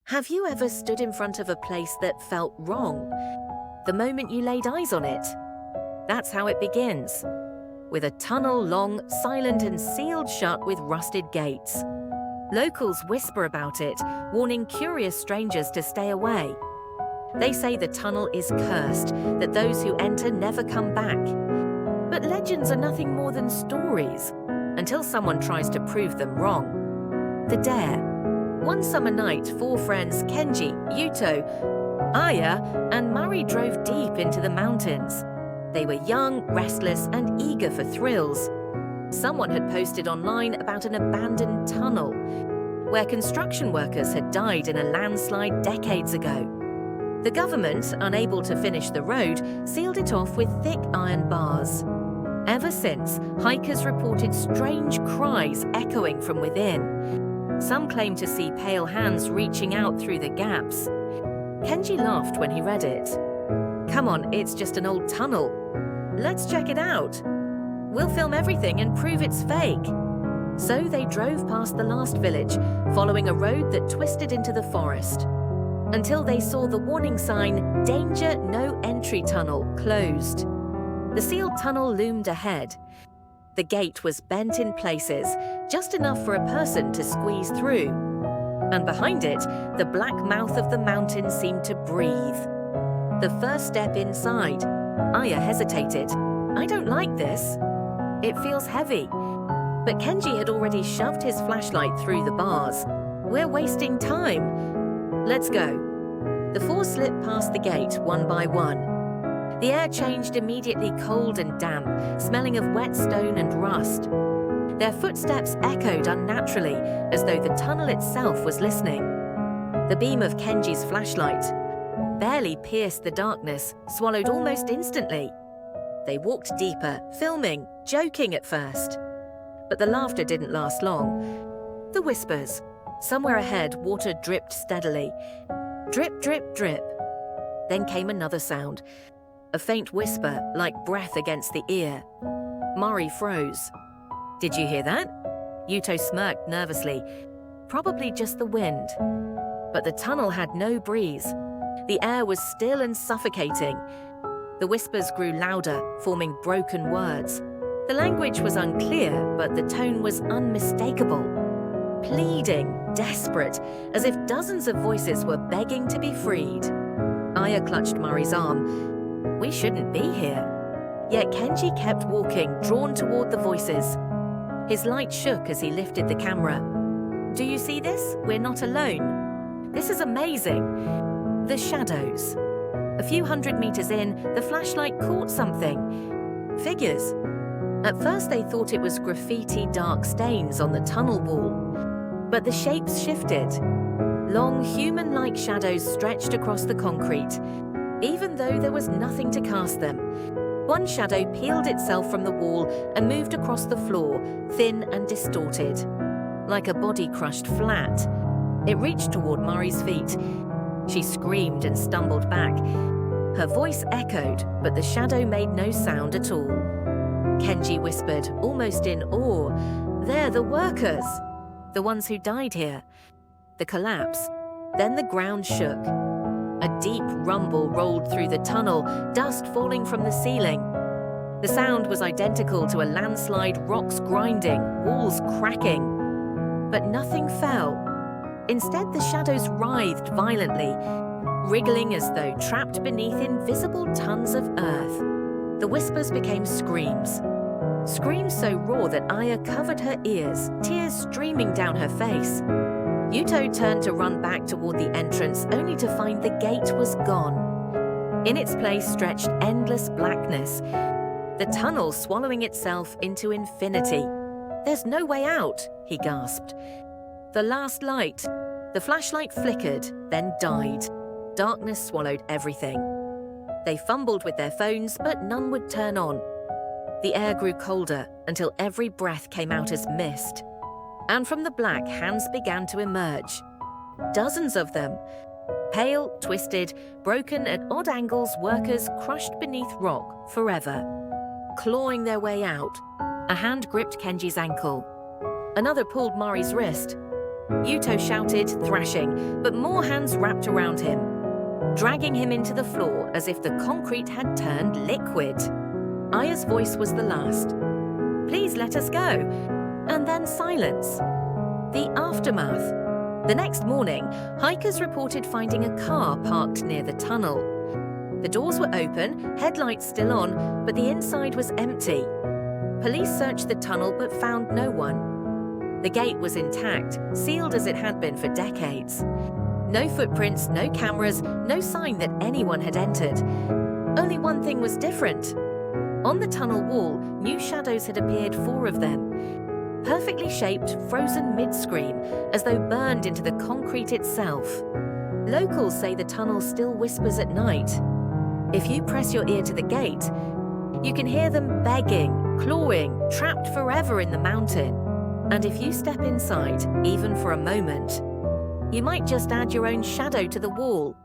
Have you ever stood in front of a place that felt wrong the moment you laid eyes on it? That's how it begins, with a tunnel long, silent and sealed shut with rusted gates. Locals whisper about it, warning curious strangers to stay away. They say the tunnel is cursed, that those who enter never come back. But legends are nothing more than stories, until someone tries to prove them wrong. The Dare. One summer night, 4 friends, Kenji, Yuto, Aya, and Mari drove deep into the mountains. They were young, restless, and eager for thrills. Someone had posted online about an abandoned tunnel, where construction workers had died in a landslide decades ago. The government, unable to finish the road, sealed it off with thick iron bars. Ever since, hikers reported strange cries echoing from within. Some claim to see pale hands reaching out through the gaps. Kenji laughed when he read it. "Come on, it's just an old tunnel. Let's check it out. We'll film everything and prove it's fake." So they drove past the last village, following a road that twisted into the forest, until they saw the warning sign, "Danger, no entry tunnel, closed." The sealed tunnel loomed ahead. The gate was bent in places, just enough for a person to squeeze through. And behind it, the black mouth of the mountain seemed to breathe. The first step inside, Aya hesitated. "I don't like this. It feels heavy." But Kenji had already shoved his flashlight through the bars. "We're wasting time. Let's go." The 4 slipped past the gate one by one. The air changed immediately cold and damp, smelling of wet stone and rust. Their footsteps echoed unnaturally, as though the tunnel itself was listening. The beam of Kenji's flashlight barely pierced the darkness, swallowed almost instantly. They walked deeper, filming, joking at first. But the laughter didn't last long. The whispers. Somewhere ahead, water dripped steadily. Drip, drip, drip. Then came another sound. A faint whisper, like breath against the ear. Mari froze. "Did you hear that?" Yuto smirked nervously. "Probably just the wind." But the tunnel had no breeze. The air was still and suffocating. The whispers grew louder, forming broken words. The language was unclear, but the tone was unmistakable. Pleading, desperate, as if dozens of voices were begging to be freed. Aya clutched Mari's arm. "We shouldn't be here." Yet Kenji kept walking, drawn toward the voices. His light shook as he lifted the camera. "Do you see this? We're not alone. This is amazing." The shadows. A few hundred meters in, the flashlight caught something. Figures. At first they thought it was graffiti dark stains on the tunnel wall. But the shapes shifted. Long human-like shadows stretched across the concrete, even though there was nothing to cast them. One shadow peeled itself from the wall and moved across the floor, thin and distorted. Like a body crushed flat, it reached toward Mari's feet. She screamed and stumbled back. Her voice echoed, but the shadow made no sound at all. Kenji whispered, almost in awe, "They're the workers, the ones who died here." The collapse. Then the ground shook. A deep rumble rolled through the tunnel, dust falling from the ceiling. The sound was identical to a landslide, rocks grinding, walls cracking. But nothing fell. Instead, the shadows writhed violently, wriggling as though trapped beneath invisible tons of earth. The whispers became screams. Screams so raw that Aya covered her ears, tears streaming down her face. Yuto turned to run back toward the entrance, only to find the gate was gone. In its place stretched endless blackness, the tunnel swallowing itself into infinity. "There's no way out," he gasped. The last light. The flashlight flickered, then died. Darkness swallowed everything. They fumbled with their phones, but none would turn on. The air grew colder until every breath came out as mist. And from the black, hands began to emerge. Dozens of them. Pale, twisted, broken at odd angles, workers crushed beneath rock forever. Clawing their way out. A hand gripped Kenji's ankle. Another pulled Mari's wrist. Yuto shouted, thrashing, but more hands wrapped around him, dragging him into the floor as if the concrete had turned liquid. Aya's voice was the last. "Please let us go." And then silence. The aftermath. The next morning, hikers reported finding a car parked near the tunnel. The doors were open, headlights still on, but the inside was empty. Police searched the tunnel but found no one. The gate was intact, sealed as it had been for decades. No footprints, no cameras, no sign that anyone had entered. Only one thing was different. On the tunnel wall, new shadows had appeared, 4 of them. Perfectly shaped, frozen mid-scream, as though burned into the concrete itself. Locals say the tunnel still whispers at night. If you press your ear to the gate, you can hear them begging, clawing, trapped forever in the mountain. And if you step inside, even for a moment, you might just add your own shadow to the wall.